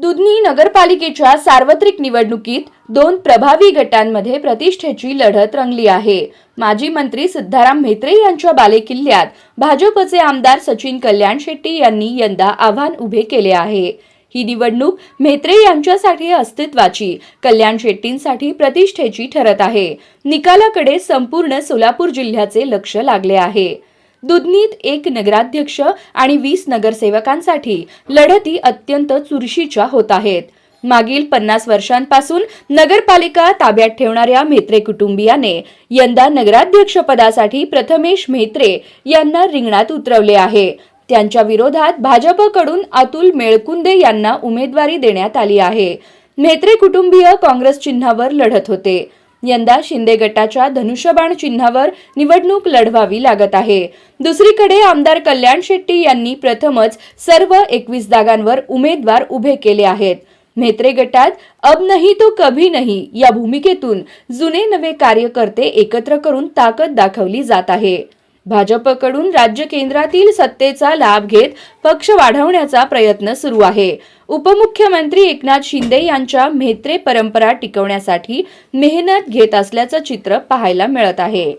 दुधनी नगरपालिकेच्या सार्वत्रिक निवडणुकीत 2 प्रभावी गटांमध्ये प्रतिष्ठेची लढत रंगली आहे। माजी मंत्री सिद्धाराम म्हेत्रे यांच्या बालेकिल्ल्यात भाजपचे आमदार सचिन कल्याण शेट्टी यांनी यंदा आव्हान उभे केले आहे। ही निवडणूक म्हेत्रे यांच्यासाठी अस्तित्वाची, कल्याण शेट्टींसाठी प्रतिष्ठेची ठरत आहे। निकालाकडे संपूर्ण सोलापूर जिल्ह्याचे लक्ष लागले आहे। दुधनीत 1 नगराध्यक्ष आणि 20 नगरसेवकांसाठी लढती अत्यंत चुरशीच्या होत आहेत। मागील 50 वर्षांपासून नगरपालिका ताब्यात ठेवणाऱ्या म्हेत्रे कुटुंबियाने यंदा नगराध्यक्ष पदासाठी प्रथमेश म्हेत्रे यांना रिंगणात उतरवले आहे। त्यांच्या विरोधात भाजपकडून अतुल मेळकुंदे यांना उमेदवारी देण्यात आली आहे। म्हेत्रे कुटुंबीय काँग्रेस चिन्हावर लढत होते। यंदा शिंदे गटाच्या धनुष्यबाण चिन्हावर निवडणूक लढवावी लागत आहे। दुसरीकडे आमदार कल्याण शेट्टी यांनी प्रथमच सर्व 21 जागांवर उमेदवार उभे केले आहेत। म्हेत्रे गटात अब नहीं तो कभी नहीं या भूमिकेतून जुने नवे कार्यकर्ते एकत्र करून ताकद दाखवली जात आहे। भाजपकडून राज्य केंद्रातील सत्तेचा लाभ घेत पक्ष वाढवण्याचा प्रयत्न सुरू आहे। उपमुख्यमंत्री एकनाथ शिंदे यांच्या म्हेत्रे परंपरा टिकवण्यासाठी मेहनत घेत असल्याचं चित्र पाहायला मिळत आहे।